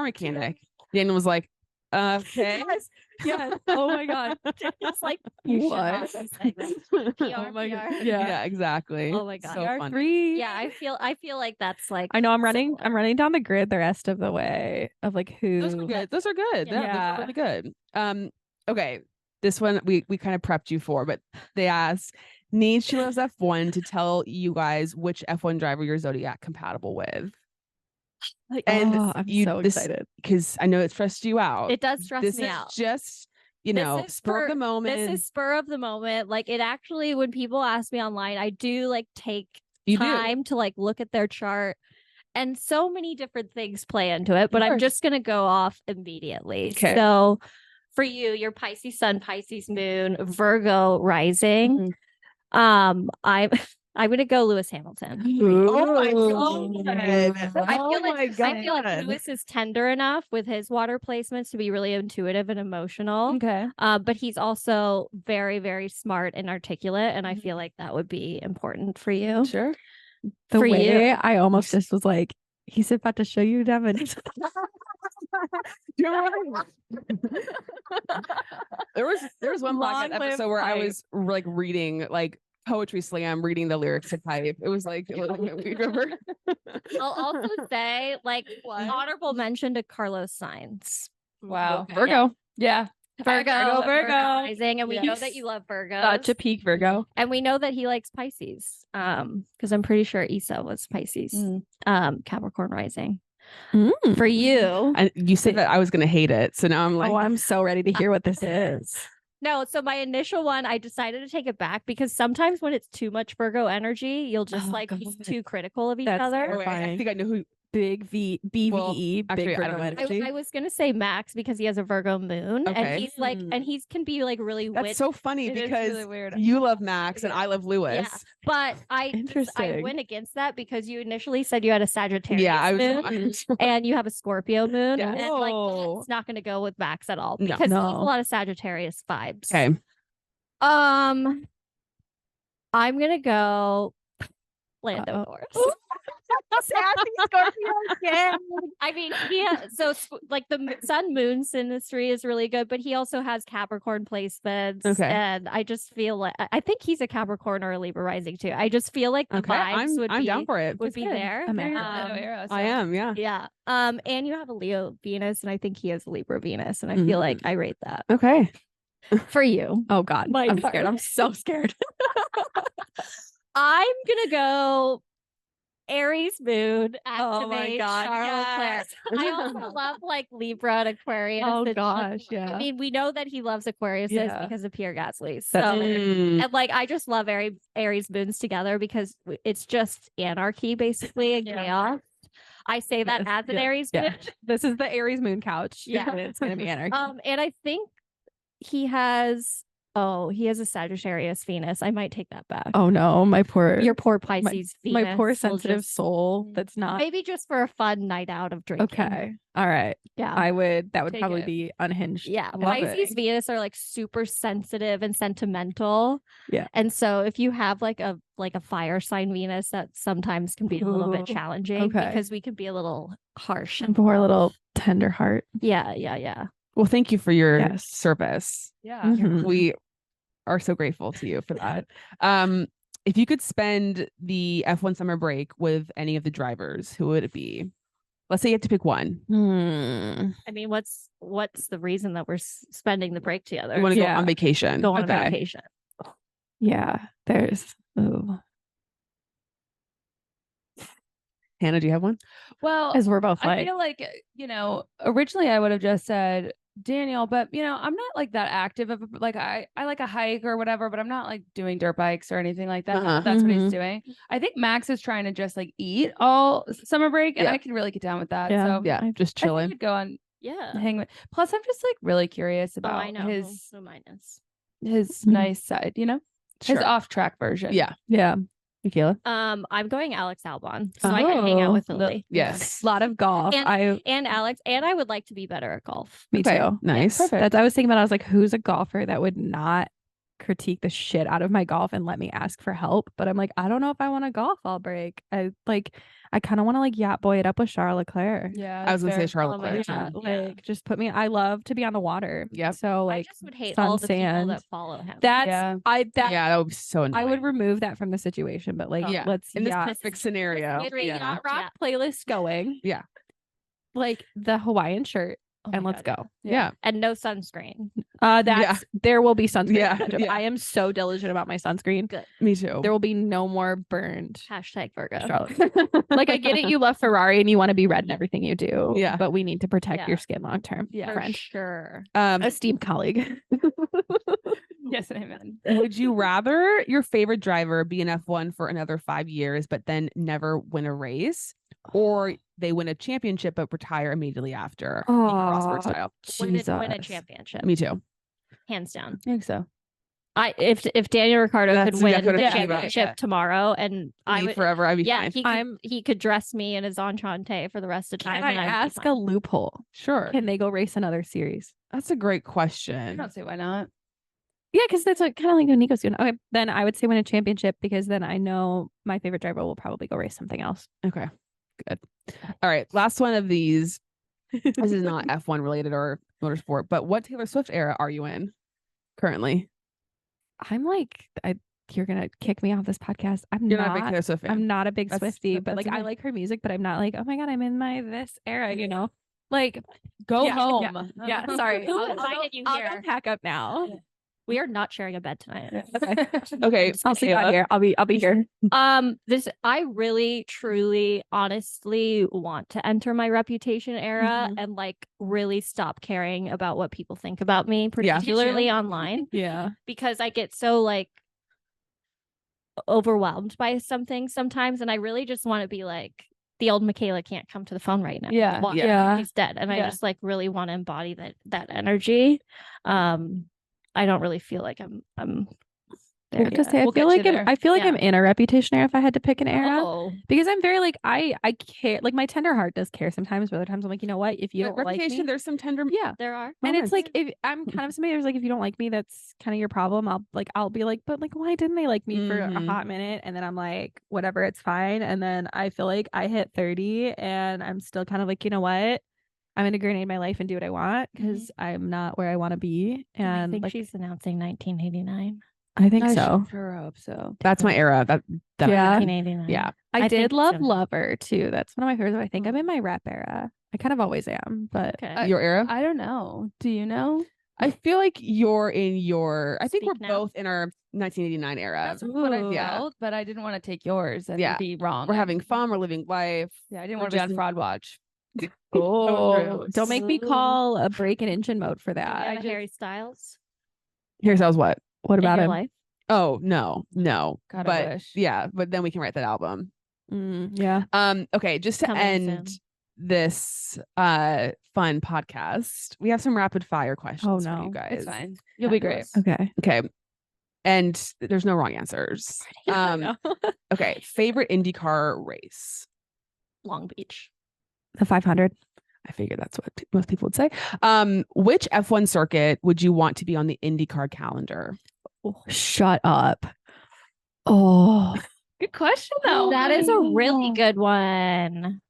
mechanic." Daniel was like, "Okay." Yes. Oh my god. It's like you should What? also say that. Oh my PR. god. Yeah, exactly. Oh my god. So funny. PR3. Yeah, I feel like that's like I know I'm running similar. down the grid the rest of the way of like who Those are good. Those are good. Yeah. Those are really good. Okay. This one we kind of prepped you for, but they asked, need SheLovesF1 to tell you guys which F1 driver you're Zodiac compatible with. And I'm so excited. because I know it stressed you out. It does stress This me is out. just, This is spur of the for- moment. This is spur of the moment. Like it actually, when people ask me online, I do like take you do. time to like look at their chart, and so many different things play into it. But Of I'm course. just gonna go off immediately. Okay. So for you, your Pisces Sun, Pisces Moon, Virgo rising. Mhm. I'm I'm gonna go Lewis Hamilton. Oh my god! I feel like Lewis is tender enough with his water placements to be really intuitive and emotional. Okay. But he's also very, very smart and articulate, and I feel like that would be important for you. Sure. The For way you. I almost just was like, he's about to show you, Devin. There was one Long podcast live episode where I Pipe. was like reading like poetry slam, reading the lyrics to Pipe. It was like remember? I'll also say, like, honorable mention to Carlos Sainz. Wow. Virgo. Yeah. Virgo rising, and we know Yes. that you love Virgo. Such a peak Virgo. And we know that he likes Pisces. Because I'm pretty sure Issa was Pisces. Capricorn rising. For you. And you said that I was gonna hate it, so now I'm like, Oh, I'm so ready to hear what this is. No, so my initial one, I decided to take it back because sometimes when it's too much Virgo energy, you'll just be too critical of each That's other. oh, wait, I think I know who. Big BVE, Well, big actually, I Virgo don't know. energy. I was gonna say Max because he has a Virgo moon, and Okay. he's like, and he's can be like really That's witty. so funny It is because really weird. you love Max and I love Lewis. Yeah. But I Interesting. went against that because you initially said you had a Sagittarius Yeah, I moon was. and you have a Scorpio moon, Yeah. and like Oh. it's not gonna go with Max at all No. because he has No. a lot of Sagittarius vibes. Okay. I'm gonna go Lando Norris. Sassy Scorpio again. I mean, like the Sun Moon synastry is really good, but he also has Capricorn placements. Okay. And I just feel like I think he's a Capricorn or a Libra rising too. I just feel like the vibes I'm down for it. would be there. I'm in. I am, yeah. Yeah. And you have a Leo Venus, and I think he has a Libra Venus, and I feel like I rate that Okay. for you. Oh God, My I'm card. scared. I'm so scared. I'm gonna go Aries moon activate Oh my God, Charles yes. Leclerc. I also love like Libra and Aquarius. Oh and, gosh, yeah. I mean, we know that he loves Aquarius Yeah. because of Pierre Gasly. So That's and like I just love Aries moons together because it's just anarchy basically and chaos. I say that Yes, as an yeah, Aries yeah. moon. This is the Aries moon couch. Yeah. And it's gonna be anarchy. And I think he has a Sagittarius Venus. I might take that back. Oh no, my poor Your poor Pisces Venus. my poor will sensitive just- soul. That's not Maybe just for a fun night out of drinking. okay. All right. Yeah. That would Take probably it. be unhinged. Yeah, I love Pisces it. Venus are like super sensitive and sentimental. Yeah. And so if you have like a fire sign Venus, that sometimes can be a little bit Ooh, challenging okay. because we can be a little harsh. And poor little tender heart. Yeah. Well, thank you for your Yes. service. Yeah. Mhm. We are so grateful to you for that. If you could spend the F1 summer break with any of the drivers, who would it be? Let's say you have to pick one. I mean, what's the reason that we're spending the break together? You want to go Yeah. on vacation. Go on Okay. vacation. Yeah. There's Hannah, do you have one? Well, as we're both I like feel like, originally I would have just said Daniel, but I'm not like that active of like I like a hike or whatever, but I'm not like doing dirt bikes or anything like that. Uh-huh. That's what Mhm. he's doing. I think Max is trying to just like eat all summer break, and Yeah. I can really get down with that. Yeah. So Yeah, just I think chilling. I'd go on Yeah. hang with. Plus, I'm just like really curious Oh, about I know. his So minus. Mhm. nice side, his Sure. off track version. Yeah. yeah. Mikaela? I'm going Alex Albon, so I can hang out Oh. with Lily. Yes. A lot of golf. And Alex, and I would like to be better at golf. Me Okay, too. nice. Perfect. That's I was thinking about. I was like, who's a golfer that would not critique the shit out of my golf and let me ask for help? But I'm like, I don't know if I want to golf all break. I kind of want to like yacht boy it up with Charles Leclerc. Yeah. I was gonna say fair. Charlotte Oh my Claire. God. too. Like just put me. I love to be on the water. Yep. So I like just would hate sun, all the people sand. that follow him. That's Yeah. Yeah, that would be so annoying. I would remove that from the situation. But like, Yeah. let's In this yacht, perfect scenario. Get the Yeah. yacht rock playlist going. Yeah. Like the Hawaiian shirt, Oh my and let's God. go. Yeah. And no sunscreen. That's there will be sunscreen. Yeah, yeah. I am so diligent about my sunscreen. Good. Me too. There will be no more burned. Hashtag Virgo. Charlotte. Like I get it, you love Ferrari and you want to be red in everything you do. Yeah. But we need to protect Yeah. your skin long term. Yeah. For Friend. sure. Esteemed colleague. Yes, amen. Would you rather your favorite driver be an F1 for another 5 years, but then never win a race, or they win a championship but retire immediately after? Oh, Rosberg style. Win a Jesus. championship. Me too. Hands down. I think so. If Daniel Ricciardo That's could win exactly the what I'm thinking about. championship tomorrow, and I Me would forever, I'd be fine. he could dress me in his enchante for the rest of the time. Can I and would be ask fine. a loophole? Sure. Can they go race another series? That's a great I question. don't see why not. Yeah, because that's like kind of like what Nico's doing. Okay, then I would say win a championship because then I know my favorite driver will probably go race something else. Okay, good. All right, last one of these. This is not F1 related or motorsport, but what Taylor Swift era are you in currently? I'm like, you're gonna kick me off this podcast. You're not a big Taylor Swift fan. I'm not a big Swiftie, but like okay. I like her music, but I'm not like, oh my god, I'm in my this era, you know? Like, Go yeah, home. yeah, sorry. Who I'll invited you go here? pack up now. We are not sharing a bed tonight. Okay, I'll sleep out here. I'll be here. I really, truly, honestly want to enter my reputation era and like really stop caring about what people think about me, particularly online, Yeah. because I get so like overwhelmed by something sometimes, and I really just want to be like, the old Mikaela can't come to the phone right now. Yeah. Why? Yeah. He's dead, and I Yeah. just like really want to embody that energy. I don't really feel like I'm I there have to yet. say, We'll get you I feel like Yeah. I'm in a reputation era if I had to pick an era. Oh, Because I'm very like I care, like my tender heart does care sometimes, but other times I'm like, you know what, if you don't like reputation, me, there's some tender. yeah. there are. And it's moments. like if I'm kind of somebody who's like, if you don't like me, that's kind of your problem. I'll be like, but like, why didn't they like me for a Mhm. hot minute? And then I'm like, whatever, it's fine. And then I feel like I hit 30 and I'm still kind of like, you know what? I'm gonna grenade my life and do what I want because I'm not where I want to be. I And think like, she's announcing 1989. I think I so. sure hope so. That's my era. That Yeah. 1989. yeah. I I did think love so. Lover too. That's one of my favorites. I think I'm in my rap era. I kind of always am, but Okay. Your era. I don't know. Do you know? I feel like you're in your. I think Speak we're now. both in our 1989 era. That's what I Yeah. felt, but I didn't want to take yours and Yeah. be wrong. We're having fun. We're living life. Yeah, I didn't we're want to be on just- fraud watch. Oh, don't make me call a break and engine mode for Do you that. have a Harry Styles Here's how's what. What in about your him? life? Oh no. God, I But wish. yeah, but then we can write that album. Yeah. Okay, just to Coming end soon. this fun podcast, we have some rapid fire questions for no. you guys. It's fine. You'll be great. Okay. Okay. And there's no wrong answers. Okay, favorite IndyCar race. Long Beach. The 500. I figured that's what most people would say. Which F1 circuit would you want to be on the IndyCar calendar? Shut up. Oh. Good question though. That is a really good one.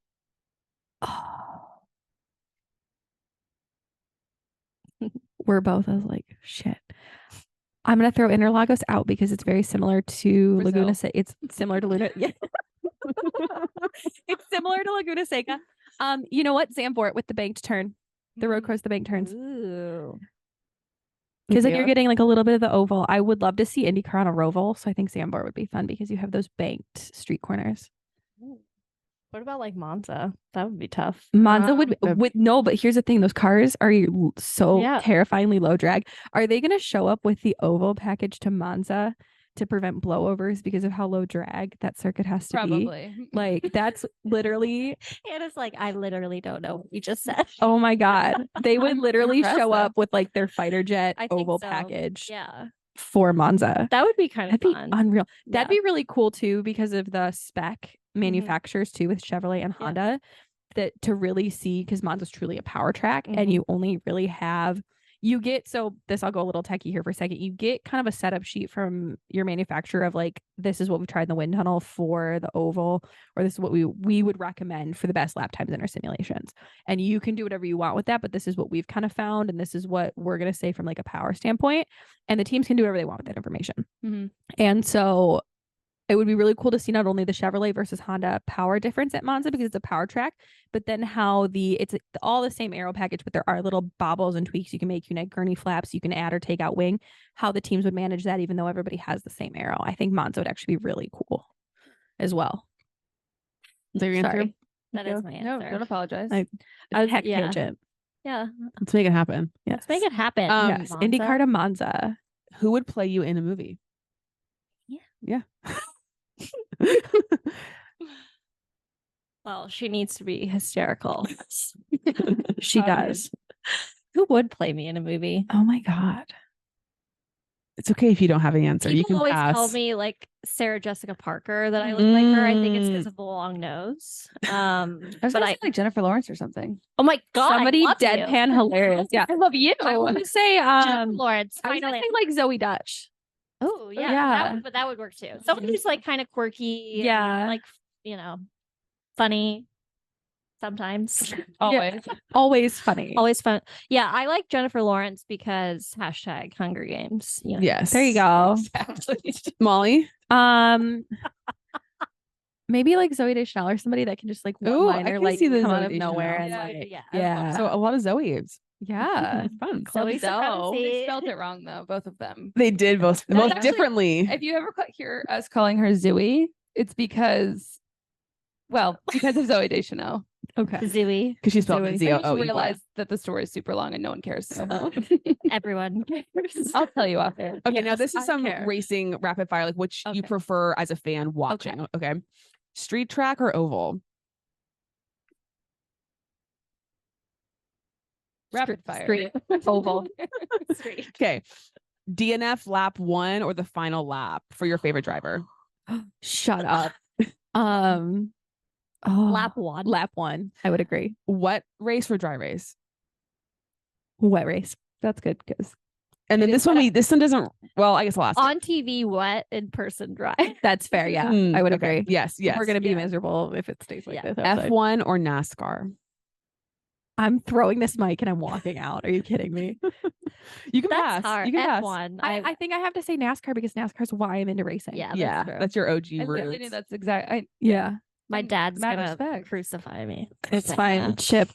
We're both as like shit. I'm gonna throw Interlagos out because it's very similar to Brazil. Laguna Seca. It's similar to Luna. Yeah. It's similar to Laguna Seca. You know what? Zandvoort with the banked turn. The road course, the banked turns. Ooh. Because then Mikaela? you're getting like a little bit of the oval. I would love to see IndyCar on a roval. So I think Zandvoort would be fun because you have those banked street corners. What about like Monza? That would be tough. Monza would that'd- with no, but here's the thing: those cars are so Yeah. terrifyingly low drag. Are they going to show up with the oval package to Monza to prevent blowovers because of how low drag that circuit has to be? Probably. Like that's literally. Anna's like, I literally don't know what you just said. Oh my god, they would literally show impressive. up with like their fighter jet I think oval so. package Yeah. for Monza. That would be kind of That'd be fun. unreal. That'd Yeah. be really cool too because of the spec manufacturers too with Chevrolet and Yeah. Honda. That to really see because Monza's truly a power track and you only really have you get so this I'll go a little techie here for a second. You get kind of a setup sheet from your manufacturer of like this is what we've tried in the wind tunnel for the oval, or this is what we would recommend for the best lap times in our simulations. And you can do whatever you want with that, but this is what we've kind of found, and this is what we're gonna say from like a power standpoint. And the teams can do whatever they want with that information. Mhm. And so it would be really cool to see not only the Chevrolet versus Honda power difference at Monza because it's a power track, but then how it's all the same aero package, but there are little bobbles and tweaks you can make. You can add gurney flaps, you can add or take out wing. How the teams would manage that, even though everybody has the same aero. I think Monza would actually be really cool as well. Is that your answer? Sorry. That is my No, answer. don't apologize. Heck yeah. tangent. Yeah. Let's make it happen. Yes. Let's make it happen. Yes. Monza. IndyCar to Monza. Who would play you in a movie? Yeah. Yeah. Well, she needs to be hysterical. She does. Who would play me in a movie? Oh my God. It's okay if you don't have an answer. People You can always pass. tell me like Sarah Jessica Parker that I look like her. I think it's because of the long nose. I was but gonna say like Jennifer Lawrence or something. oh my god, Somebody I love you. deadpan hilarious. Yeah. I love you. I want to say Jennifer Lawrence. I was gonna Finally. say like Zoe Dutch. Oh yeah, yeah. but that would work too. Somebody who's like kind of quirky. Yeah. And, like funny. Sometimes. Always. Always funny. Always fun. Yeah, I like Jennifer Lawrence because #Hunger Games. You know. Yes. There you go. Exactly. Molly. Maybe like Zoe Deschanel or somebody that can just like Ooh, I one-liner can like see the come out Zoe of Deschanel. nowhere and Yeah, like yeah. yeah. So a lot of Zoe's. Yeah. It's fun. Chloe Zoe. They spelled it wrong though, both of them. They did both actually- differently. If you ever hear us calling her Zoe, it's because of Zoe Deschanel. Okay. Zooey. Because she spelled Zoe. it I Z-O-O. just realized that the story is super long and no one cares. So Everyone cares. I'll tell you off air. Okay, now Yes, this is I some care. racing rapid fire, like which you Okay. prefer as a fan watching. Okay. Street track or oval? Rapid fire. Street. Oval. Street. Okay. DNF lap 1 or the final lap for your favorite driver? Shut up. Lap one. Lap 1. I would agree. Wet race or dry race? Wet race. That's good because And then It this is one, wet. this one doesn't. Well, I guess last. On TV, wet, in person, dry. that's fair. Yeah, Hmm, I would okay. agree. Yes, yes. We're gonna be Yeah. miserable if it stays like Yeah. this. outside. F1 or NASCAR? I'm throwing this mic and I'm walking out. Are you kidding me? You can That's pass. hard. You can pass. F1. I think I have to say NASCAR because NASCAR is why I'm into racing. Yeah, Yeah, true. that's your OG I roots. really knew that's exact. Yeah. My and dad's mad gonna respect. crucify me. It's fine. Chip.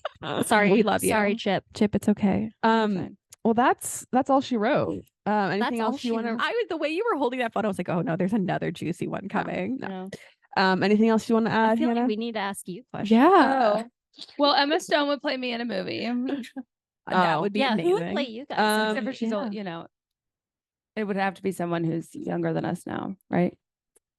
Sorry, We love you. Sorry, Chip. Chip, it's okay. Fine. Well, that's all she wrote. Anything all else you she want to? wrote. I was the way you were holding that phone, I was like, oh no, there's another juicy one coming. No. Anything else you want to I add, feel Hannah? like we need to ask you questions. Yeah. Well, Emma Stone would play me in a movie. That Oh. would be Yeah, amazing. who would play you guys? Except for she's yeah. old, it would have to be someone who's younger than us now, right?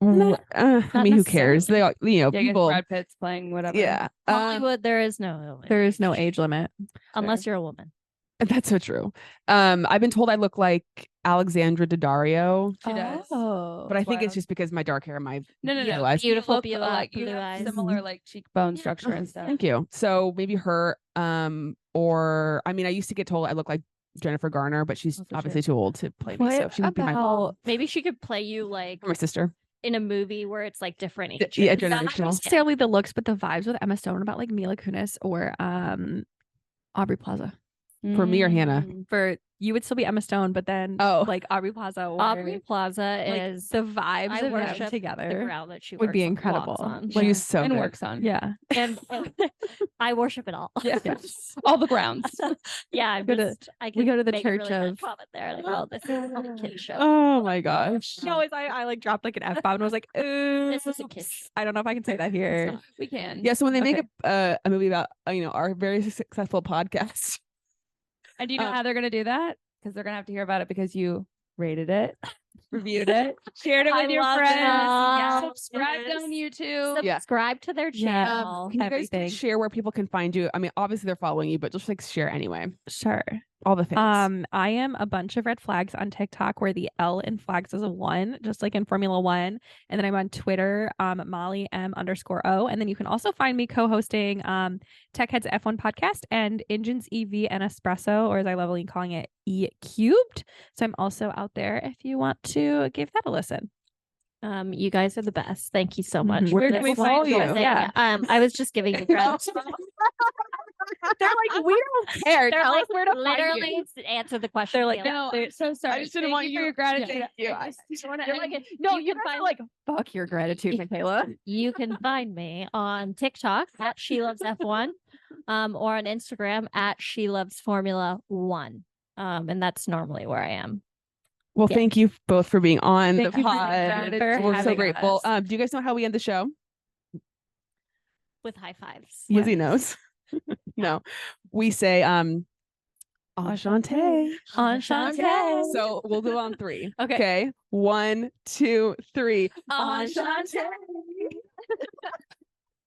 I mean, who cares? They, all, Yeah, I guess people. Brad Pitt's playing whatever. Yeah, Hollywood, there is no There is no age limit. unless you're a woman. that's so true. I've been told I look like Alexandra Daddario, She does. Oh. but I think it's wild. just because my dark hair, and my No, Yeah. blue eyes. Beautiful, You look beautiful, like you blue have eyes. similar like cheekbone structure and stuff. Thank you. So maybe her, or I mean, I used to get told I look like Jennifer Garner, but she's Oh, for obviously too old to play me. What So she would be my Maybe she could play you like sister. in a movie where it's like different ages. Yeah, Not generational. necessarily the looks, but the vibes with Emma Stone about like Mila Kunis or Aubrey Plaza. For me or Hannah? For you would still be Emma Stone, but then like Aubrey Plaza or Aubrey Plaza like, is the vibes I of them worship the together. ground that she would be works incredible. walks on. She's Yeah. so and good. works on. Yeah. And I worship it all. Yeah. Yes. All the grounds. Yeah, I'm Go to- just I we could go to the make a church really bad of- comment there. Like, oh, this is a kid show. Oh my gosh. No, as I like dropped like an F bomb and was like, ooh, This is a kiss. I don't know if I can say that here. We can. Yeah. So when they make Okay. a movie about our very successful podcast, And do you know how they're gonna do that? Because they're gonna have to hear about it because you rated it, reviewed it, shared it with I your love friends. it. Yeah. Oh, Subscribed yes. on YouTube. Yeah. Subscribe to their Yeah. channel. can you guys everything. share where people can find you? I mean, obviously they're following you, but just like share anyway. Sure. All the things. I am a bunch of red flags on TikTok where the L in flags is a 1, just like in Formula 1. And then I'm on Twitter, Molly M_O. And then you can also find me co-hosting Tech Heads F1 podcast and Engines EV and Espresso, or as I lovingly calling it, E Cubed. So I'm also out there if you want to give that a listen. You guys are the best. Thank you so much. Mhm. for Where this can we whole follow you? thing. Yeah. I was just giving you credit. They're like, we don't care. They're Tell like, us where to literally answer the question. They're like, Taylor. No, so sorry. I just didn't Thank want you you- for your gratitude. Thank you. I just wanna You're end- like, No, you you can guys find are like, fuck your gratitude, Mikaela. you can find me on TikTok at SheLovesF1, or on Instagram at SheLovesFormula1. And that's normally where I am. Well, yeah. thank you both for being on Thank the you for pod. having We're so us. grateful. Do you guys know how we end the show? With high fives. Lizzie knows. No, we say enchanté. Enchanté. So we'll do it on 3. Okay. Okay. 1, 2, 3. Enchanté.